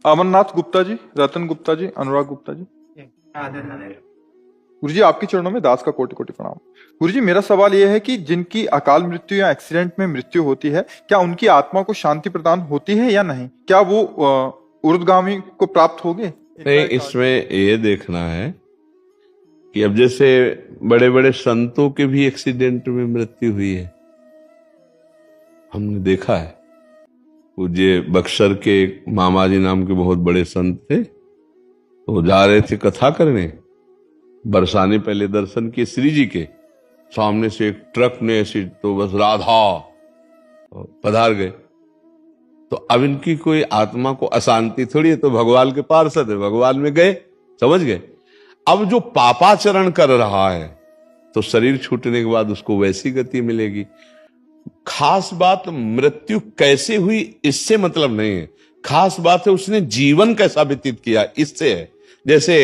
अमरनाथ गुप्ता जी, रतन गुप्ता जी, अनुराग गुप्ता जी। गुरु जी, आपके चरणों में दास का कोटि कोटि प्रणाम। गुरु जी, मेरा सवाल यह है कि जिनकी अकाल मृत्यु या एक्सीडेंट में मृत्यु होती है, क्या उनकी आत्मा को शांति प्रदान होती है या नहीं? क्या वो ऊर्ध्वगामी को प्राप्त होंगे? नहीं, इसमें ये देखना है कि अब जैसे बड़े बड़े संतों के भी एक्सीडेंट में मृत्यु हुई है, हमने देखा है। पूज्य बक्सर के मामा जी नाम के बहुत बड़े संत थे, तो जा रहे थे कथा करने, बरसाने पहले दर्शन किए श्री जी के, सामने से एक ट्रक ने ऐसी तो बस राधा पधार गए। तो अब इनकी कोई आत्मा को अशांति थोड़ी है, तो भगवान के पार्षद है, भगवान में गए, समझ गए। अब जो पापाचरण कर रहा है तो शरीर छूटने के बाद उसको वैसी गति मिलेगी। खास बात मृत्यु कैसे हुई इससे मतलब नहीं है, खास बात है उसने जीवन कैसा व्यतीत किया, इससे है। जैसे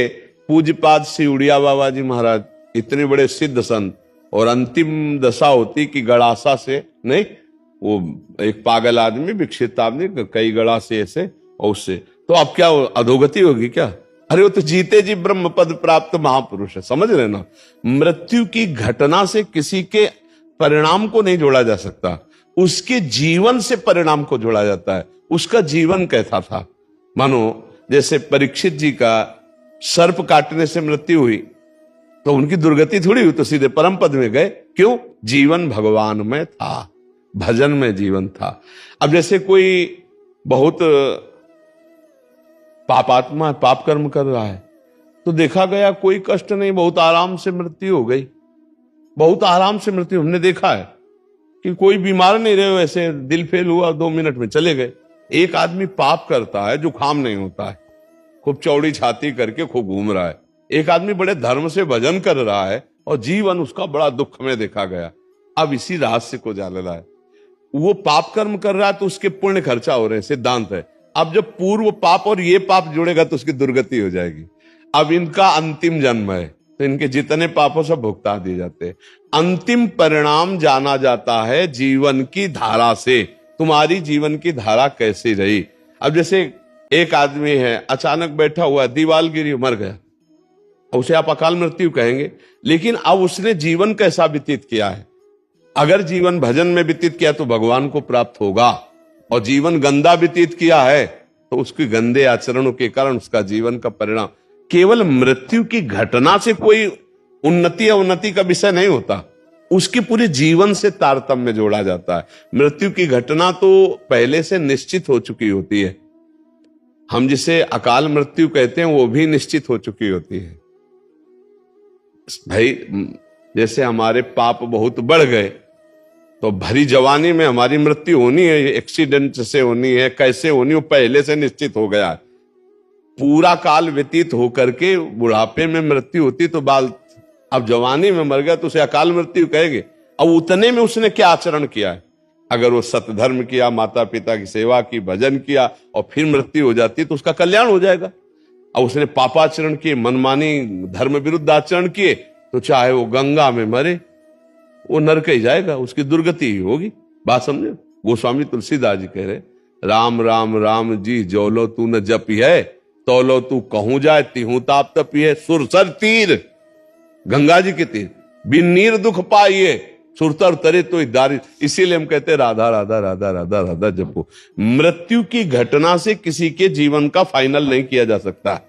पूज्यपाद श्री उड़िया बाबा जी महाराज, इतने बड़े सिद्ध संत, और अंतिम दशा होती कि गड़ासा से नहीं, वो एक पागल आदमी, विकसित आदमी, कई गड़ा से ऐसे, और उससे तो अब क्या अधोगति होगी क्या? अरे वो तो जीते जी ब्रह्म पद प्राप्त महापुरुष है, समझ रहे ना। मृत्यु की घटना से किसी के परिणाम को नहीं जोड़ा जा सकता, उसके जीवन से परिणाम को जोड़ा जाता है। उसका जीवन कैसा था? मानो जैसे परीक्षित जी का सर्प काटने से मृत्यु हुई, तो उनकी दुर्गति थोड़ी हुई, तो सीधे परम पद में गए। क्यों? जीवन भगवान में था, भजन में जीवन था। अब जैसे कोई बहुत पापात्मा है, पाप कर्म कर रहा है, तो देखा गया कोई कष्ट नहीं, बहुत आराम से मृत्यु हो गई, बहुत आराम से मृत्यु। हमने देखा है कि कोई बीमार नहीं रहे, वैसे दिल फेल हुआ, 2 मिनट में चले गए। एक आदमी पाप करता है, जुकाम नहीं होता है, खूब चौड़ी छाती करके खूब घूम रहा है। एक आदमी बड़े धर्म से भजन कर रहा है और जीवन उसका बड़ा दुख में देखा गया। अब इसी रहस्य को जानना है। वो पाप कर्म कर रहा है तो उसके पुण्य खर्चा हो रहे हैं, सिद्धांत है। अब जब पूर्व पाप और ये पाप जुड़ेगा तो उसकी दुर्गति हो जाएगी। अब इनका अंतिम जन्म है, तो इनके जितने पापों सब भुगता दिए जाते हैं। अंतिम परिणाम जाना जाता है जीवन की धारा से। तुम्हारी जीवन की धारा कैसी रही? अब जैसे एक आदमी है, अचानक बैठा हुआ, दीवार गिरी, मर गया, उसे आप अकाल मृत्यु कहेंगे, लेकिन अब उसने जीवन कैसा व्यतीत किया है? अगर जीवन भजन में व्यतीत किया तो भगवान को प्राप्त होगा, और जीवन गंदा व्यतीत किया है तो उसके गंदे आचरणों के कारण उसका जीवन का परिणाम। केवल मृत्यु की घटना से कोई उन्नति या उन्नति का विषय नहीं होता, उसके पूरे जीवन से तारतम्य जोड़ा जाता है। मृत्यु की घटना तो पहले से निश्चित हो चुकी होती है, हम जिसे अकाल मृत्यु कहते हैं वो भी निश्चित हो चुकी होती है। भाई जैसे हमारे पाप बहुत बढ़ गए तो भरी जवानी में हमारी मृत्यु होनी है, एक्सीडेंट से होनी है, कैसे होनी, वो पहले से निश्चित हो गया है। पूरा काल व्यतीत होकर के बुढ़ापे में मृत्यु होती तो बाल, अब जवानी में मर गया तो उसे अकाल मृत्यु कहेंगे। अब उतने में उसने क्या आचरण किया है? अगर वो सतधर्म किया, माता पिता की सेवा की, भजन किया, और फिर मृत्यु हो जाती तो उसका कल्याण हो जाएगा। अब उसने पापाचरण किए, मनमानी धर्म विरुद्ध आचरण किए, तो चाहे वो गंगा में मरे, वो नरक ही जाएगा, उसकी दुर्गति ही होगी। बात समझे? गोस्वामी तुलसीदास जी कह रहे, राम राम राम जी जोलो तू न जपी है, तोलो तू कहूं जाए तिहू ताप तपी है। सुरसर तीर, गंगा जी के तीर, बिन नीर दुख पाइए, सुरतर तरे तो दारी। इसीलिए हम कहते हैं राधा राधा राधा राधा राधा जपो। मृत्यु की घटना से किसी के जीवन का फाइनल नहीं किया जा सकता,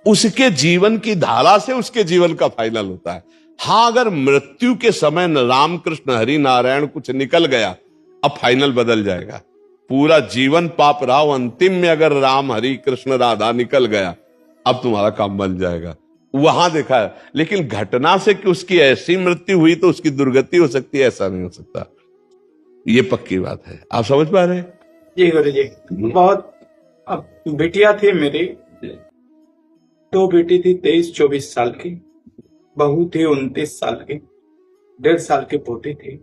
उसके जीवन की धारा से उसके जीवन का फाइनल होता है। हाँ, अगर मृत्यु के समय न राम कृष्ण हरि नारायण कुछ निकल गया, अब फाइनल बदल जाएगा। पूरा जीवन पाप रहा, अंतिम में अगर राम हरि कृष्ण राधा निकल गया, अब तुम्हारा काम बन जाएगा। वहां देखा है। लेकिन घटना से कि उसकी ऐसी मृत्यु हुई तो उसकी दुर्गति हो सकती है, ऐसा नहीं हो सकता। ये पक्की बात है। आप समझ पा रहे हैं? जी गुरु जी, बहुत। अब बिटिया थी मेरी, 2 बेटी थी, 23-24 साल की, बहू थी 29 साल की, 1.5 साल की पोती थी।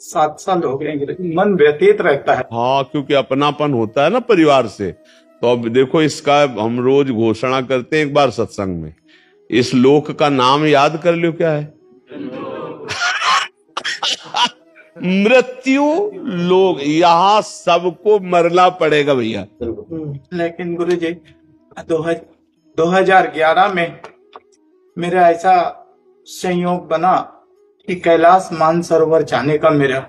7 साल हो गए, मन व्यतीत रहता है। हाँ, क्योंकि अपनापन होता है ना परिवार से। तो अब देखो, इसका हम रोज घोषणा करते हैं एक बार सत्संग में, इस लोक का नाम याद कर लो, क्या है? मृत्यु लोक। यहां सबको मरना पड़ेगा भैया। लेकिन गुरुजी 2011 में मेरा ऐसा संयोग बना कि कैलाश मानसरोवर जाने का मेरा,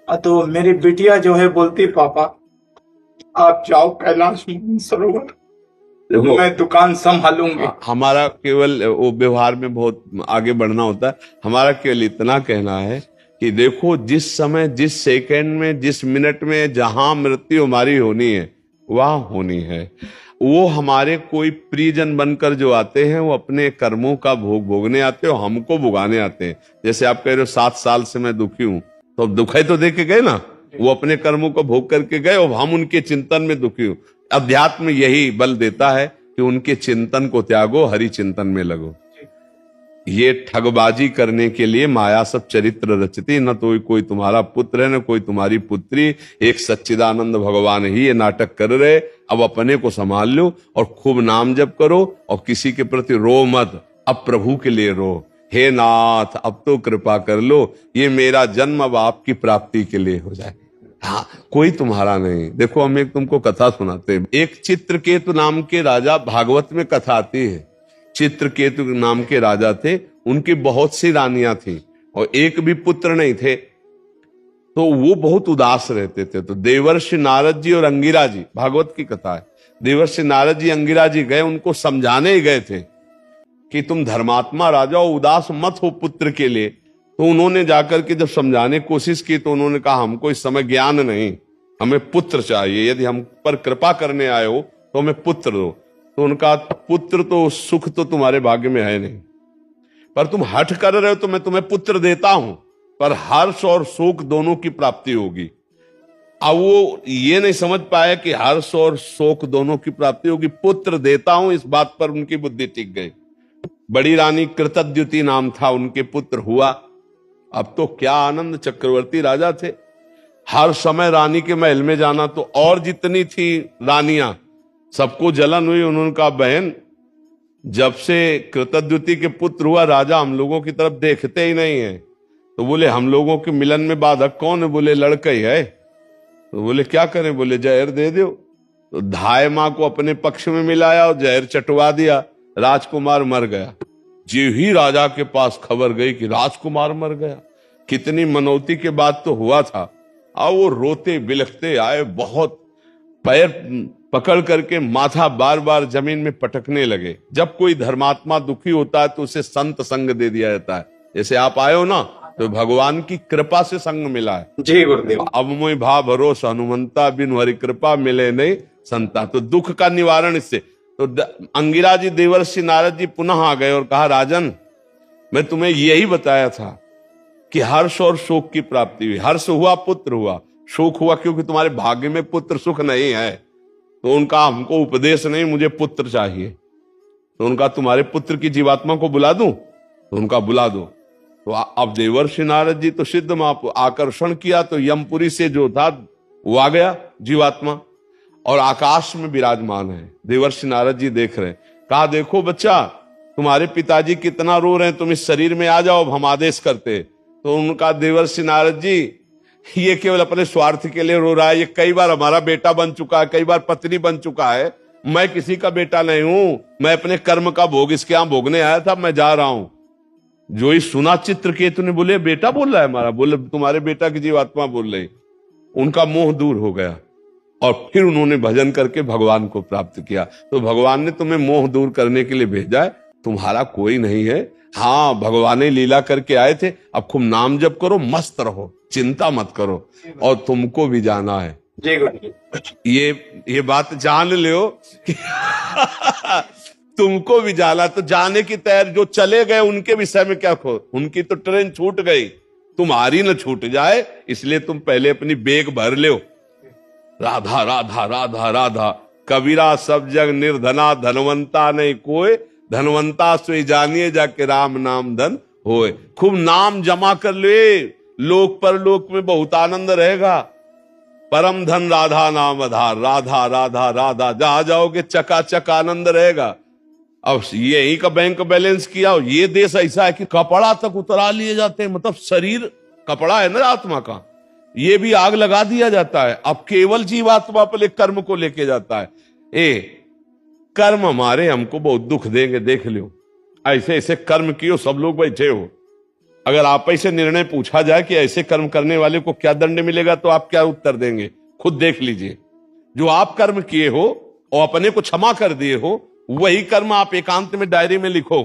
तो मेरी बिटिया जो है बोलती पापा आप जाओ कैलाश मानसरोवर, देखो मैं दुकान संभालूंगी। हमारा केवल वो व्यवहार में बहुत आगे बढ़ना होता है। हमारा केवल इतना कहना है कि देखो जिस समय, जिस सेकंड में, जिस मिनट में जहां मृत्यु हमारी होनी है वहां होनी है। वो हमारे कोई प्रियजन बनकर जो आते हैं वो अपने कर्मों का भोग भोगने आते हैं और हमको भुगाने आते हैं। जैसे आप कह रहे हो 7 साल से मैं दुखी हूं, तो अब दुखाई तो दे के गए ना, वो अपने कर्मों को भोग करके गए और हम उनके चिंतन में दुखी हूं। अध्यात्म यही बल देता है कि उनके चिंतन को त्यागो, हरि चिंतन में लगो। ये ठगबाजी करने के लिए माया सब चरित्र रचती, न तो कोई तुम्हारा पुत्र है न कोई तुम्हारी पुत्री, एक सच्चिदानंद भगवान ही ये नाटक कर रहे। अब अपने को संभाल लो और खूब नाम जप करो और किसी के प्रति रो मत, अब प्रभु के लिए रो। हे नाथ अब तो कृपा कर लो, ये मेरा जन्म अब आपकी प्राप्ति के लिए हो जाए। हाँ, कोई तुम्हारा नहीं। देखो हम एक तुमको कथा सुनाते हैं। एक चित्रकेतु नाम के राजा, भागवत में कथा आती है। चित्रकेतु नाम के राजा थे, उनकी बहुत सी रानियां थी और एक भी पुत्र नहीं थे, तो वो बहुत उदास रहते थे। तो देवर्षि नारद जी और अंगिरा जी, भागवत की कथा है, देवर्षि नारद जी अंगिरा जी गए, उनको समझाने ही गए थे कि तुम धर्मात्मा राजा हो, उदास मत हो पुत्र के लिए। तो उन्होंने जाकर के जब समझाने की कोशिश की तो उन्होंने कहा हमको इस समय ज्ञान नहीं, हमें पुत्र चाहिए, यदि हम पर कृपा करने आए हो तो हमें पुत्र दो। तो उनका पुत्र तो सुख तो तुम्हारे भाग्य में है नहीं, पर तुम हठ कर रहे हो तो मैं तुम्हें पुत्र देता हूं, पर हर्ष और शोक दोनों की प्राप्ति होगी। अब वो ये नहीं समझ पाए कि हर्ष और शोक दोनों की प्राप्ति होगी, पुत्र देता हूं, इस बात पर उनकी बुद्धि टिक गई। बड़ी रानी कृतद्युति नाम था, उनके पुत्र हुआ। अब तो क्या आनंद, चक्रवर्ती राजा थे, हर समय रानी के महल में जाना। तो और जितनी थी रानियां सबको जलन हुई। उन्होंने कहा बहन जब से कृतद्युति के पुत्र हुआ राजा हम लोगों की तरफ देखते ही नहीं है। तो बोले हम लोगों के मिलन में बाधक कौन है? बोले लड़का ही है। तो बोले क्या करें? बोले जहर दे दो। तो धाय मां को अपने पक्ष में मिलाया और जहर चटवा दिया, राजकुमार मर गया। जी ही राजा के पास खबर गई कि राजकुमार मर गया। कितनी मनौती के बाद तो हुआ था। अब वो रोते बिलखते आए, बहुत पैर पकड़ करके माथा बार बार जमीन में पटकने लगे। जब कोई धर्मात्मा दुखी होता है तो उसे संत संग दे दिया जाता है। जैसे आप आए हो ना, तो भगवान की कृपा से संग मिला है। जी गुरुदेव। अब मोई भा भरोसा हनुमंता, बिन हरि कृपा मिले नहीं संता। तो दुख का निवारण इससे। तो अंगिरा जी, देवर्षि नारद जी पुनः आ गए और कहा राजन मैं तुम्हें यही बताया था कि हर्ष और शोक की प्राप्ति हुई। हर्ष हुआ पुत्र हुआ, शोक हुआ क्योंकि तुम्हारे भाग्य में पुत्र सुख नहीं है। तो उनका हमको उपदेश नहीं, मुझे पुत्र चाहिए। तो उनका तुम्हारे पुत्र की जीवात्मा को बुला दूं? तो उनका बुला दो। तो अब देवर्षि नारद जी तो सिद्ध मां आकर्षण किया, तो यमपुरी से जो था वो आ गया जीवात्मा और आकाश में विराजमान है। देवर्षि नारद जी देख रहे, कहा देखो बच्चा तुम्हारे पिताजी कितना रो रहे हैं, तुम इस शरीर में आ जाओ, हम आदेश करते। तो उनका देवर्षि नारद जी ये केवल अपने स्वार्थ के लिए रो रहा है, ये कई बार हमारा बेटा बन चुका है, कई बार पत्नी बन चुका है, मैं किसी का बेटा नहीं हूं, मैं अपने कर्म का भोग इसके यहां भोगने आया था, मैं जा रहा हूं। जो ही सुना चित्रकेतु ने, बोले बेटा बोल रहा है हमारा? बोले तुम्हारे बेटा की जीवात्मा बोल रही। उनका मोह दूर हो गया और फिर उन्होंने भजन करके भगवान को प्राप्त किया। तो भगवान ने तुम्हें मोह दूर करने के लिए भेजा है, तुम्हारा कोई नहीं है। हाँ, भगवान ने लीला करके आए थे। अब खूब नाम जप करो, मस्त रहो, चिंता मत करो, और तुमको भी जाना है। ये बात जान लो कि तुमको भी जाना। तो जाने की तैयारी, जो चले गए उनके विषय में क्या खो, उनकी तो ट्रेन छूट गई, तुम्हारी न छूट जाए, इसलिए तुम पहले अपनी बेग भर लो। राधा राधा राधा राधा, कबीरा सब जग निर्धना, धनवंता नहीं कोई, धनवंता सोई जानिए जाके राम नाम धन होए। खूब नाम जमा कर ले, लोक पर लोक में बहुत आनंद रहेगा। परम धन राधा नाम आधार, राधा राधा राधा, जहां जाओगे चकाचक आनंद रहेगा। अब यही का बैंक बैलेंस किया। ये देश ऐसा है कि कपड़ा तक उतरा लिए जाते हैं, मतलब शरीर कपड़ा है ना आत्मा का, ये भी आग लगा दिया जाता है। अब केवल जीवात्मा पर कर्म को लेके जाता है। कर्म हमारे हमको बहुत दुख देंगे, देख लो। ऐसे ऐसे कर्म कियो, सब लोग बैठे हो, अगर आप ऐसे निर्णय पूछा जाए कि ऐसे कर्म करने वाले को क्या दंड मिलेगा, तो आप क्या उत्तर देंगे? खुद देख लीजिए। जो आप कर्म किए हो और अपने को क्षमा कर दिए हो, वही कर्म आप एकांत में डायरी में लिखो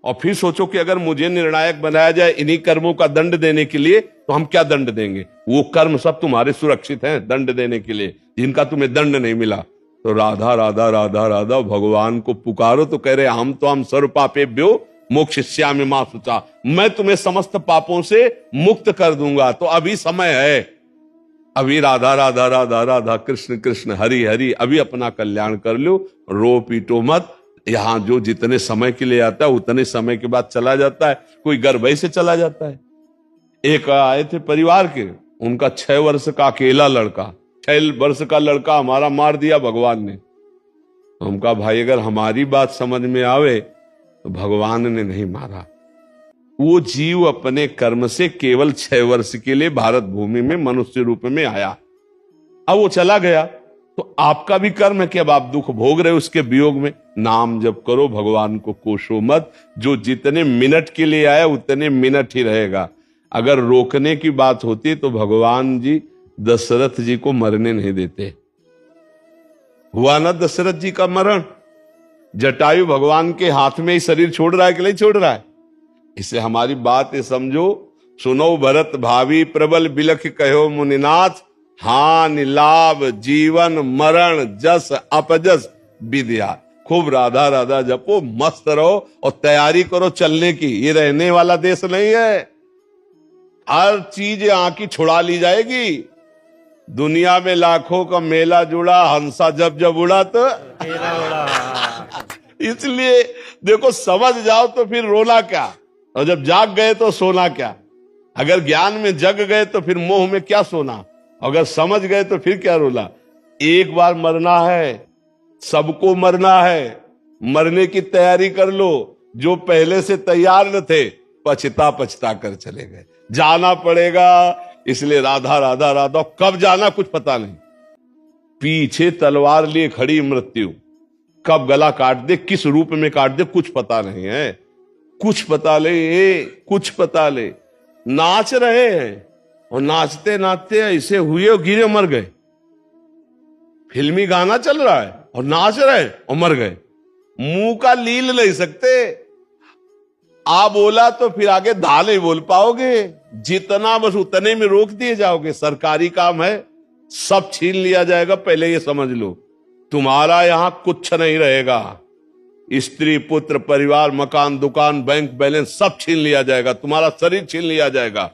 और फिर सोचो कि अगर मुझे निर्णायक बनाया जाए इन्हीं कर्मों का दंड देने के लिए, तो हम क्या दंड देंगे? वो कर्म सब तुम्हारे सुरक्षित हैं दंड देने के लिए, जिनका तुम्हें दंड नहीं मिला। तो राधा राधा राधा राधा भगवान को पुकारो तो कह रहे हम सर्व पापेभ्यो मोक्षयिष्यामि मा शुचा, मैं तुम्हें समस्त पापों से मुक्त कर दूंगा। तो अभी समय है, अभी राधा राधा राधा राधा कृष्ण कृष्ण हरि हरि, अभी अपना कल्याण कर लो, रो पीटो मत। यहां जो जितने समय के लिए आता है उतने समय के बाद चला जाता है, कोई गर्भ से चला जाता है। एक आए थे परिवार के, उनका 6 वर्ष का अकेला लड़का, 6 वर्ष का लड़का हमारा मार दिया भगवान ने। हम कहा भाई अगर हमारी बात समझ में आवे तो भगवान ने नहीं मारा। वो जीव अपने कर्म से केवल 6 वर्ष के लिए भारत भूमि में मनुष्य रूप में आया, अब वो चला गया। तो आपका भी कर्म है कि अब आप दुख भोग रहे हो उसके वियोग में। नाम जप करो, भगवान को कोसो मत। जो जितने मिनट के लिए आया उतने मिनट ही रहेगा। अगर रोकने की बात होती तो भगवान जी दशरथ जी को मरने नहीं देते। हुआ ना दशरथ जी का मरण, जटायु भगवान के हाथ में ही शरीर छोड़ रहा है कि नहीं छोड़ रहा है? इससे हमारी बात ये समझो, सुनो भरत भावी प्रबल बिलख कहो मुनिनाथ, हानि लाभ जीवन मरण जस अपजस विद्या। खूब राधा राधा जपो, मस्त रहो और तैयारी करो चलने की। ये रहने वाला देश नहीं है, हर चीज यहां की छुड़ा ली जाएगी। दुनिया में लाखों का मेला जुड़ा, हंसा जब जब उड़ा तो इसलिए देखो समझ जाओ तो फिर रोना क्या, और जब जाग गए तो सोना क्या। अगर ज्ञान में जग गए तो फिर मोह में क्या सोना, अगर समझ गए तो फिर क्या रोला। एक बार मरना है, सबको मरना है, मरने की तैयारी कर लो। जो पहले से तैयार न थे पछता पछता कर चले गए, जाना पड़ेगा। इसलिए राधा राधा राधा, कब जाना कुछ पता नहीं। पीछे तलवार लिए खड़ी मृत्यु, कब गला काट दे, किस रूप में काट दे, कुछ पता नहीं है। कुछ पता ले, कुछ पता ले। नाच रहे हैं और नाचते नाचते ऐसे हुए और गिरे मर गए। फिल्मी गाना चल रहा है और नाच रहे और मर गए। मुंह का लील नहीं सकते, आ बोला तो फिर आगे धा नहीं बोल पाओगे। जितना बस उतने में रोक दिए जाओगे। सरकारी काम है, सब छीन लिया जाएगा, पहले ये समझ लो। तुम्हारा यहां कुछ नहीं रहेगा। स्त्री पुत्र परिवार मकान दुकान बैंक बैलेंस सब छीन लिया जाएगा, तुम्हारा शरीर छीन लिया जाएगा।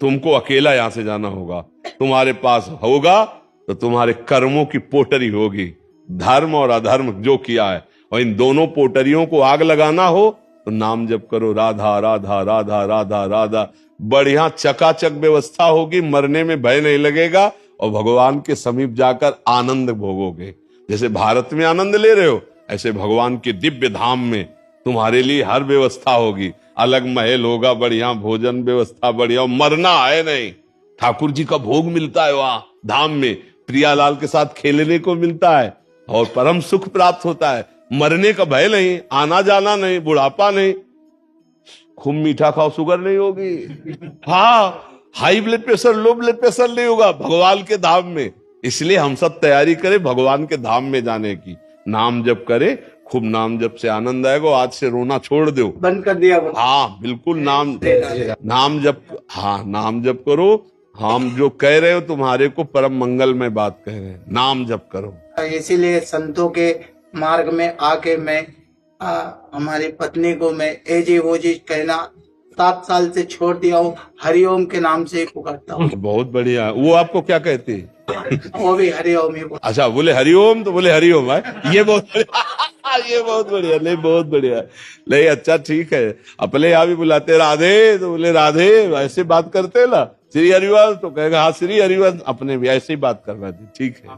तुमको अकेला यहां से जाना होगा। तुम्हारे पास होगा तो तुम्हारे कर्मों की पोटरी होगी, धर्म और अधर्म जो किया है, और इन दोनों पोटरियों को आग लगाना हो तो नाम जप करो, राधा राधा राधा राधा राधा। बढ़िया चकाचक व्यवस्था होगी, मरने में भय नहीं लगेगा और भगवान के समीप जाकर आनंद भोगोगे। जैसे भारत में आनंद ले रहे हो, ऐसे भगवान के दिव्य धाम में तुम्हारे लिए हर व्यवस्था होगी। अलग महल होगा, बढ़िया भोजन व्यवस्था बढ़िया, मरना है नहीं। ठाकुर जी का भोग मिलता है वहां धाम में, प्रियालाल के साथ खेलने को मिलता है और परम सुख प्राप्त होता है। मरने का भय नहीं, आना जाना नहीं, बुढ़ापा नहीं। खूब मीठा खाओ, शुगर नहीं होगी। हाँ, high blood pressure low blood pressure नहीं होगा भगवान के धाम में। इसलिए हम सब तैयारी करें भगवान के धाम में जाने की। नाम जप करें, खूब नाम जप से आनंद आएगा। आज से रोना छोड़ दो, बंद कर दिया। हाँ बिल्कुल, नाम जप, हाँ नाम जप करो। हम जो कह रहे हो तुम्हारे को परम मंगल में बात कह रहे हैं, नाम जप करो। इसीलिए संतों के मार्ग में आके मैं हमारी पत्नी को मैं एजे वो जी कहना 7 साल से छोड़ दिया हूँ। हरिओम के नाम से पुकारता हूँ। बहुत बढ़िया। वो आपको क्या कहती है? वो भी हरिओम ही। अच्छा, बोले हरिओम तो बोले हरिओम है। ये बहुत बढ़िया, ये बहुत बढ़िया, नहीं बहुत बढ़िया, नहीं अच्छा ठीक है। अपने यहाँ भी बुलाते राधे तो बोले राधे, ऐसे बात करते ना। श्री हरिवंश तो कहेगा हाँ श्री हरिवंश, अपने भी ऐसे ही बात करवा दी, ठीक है।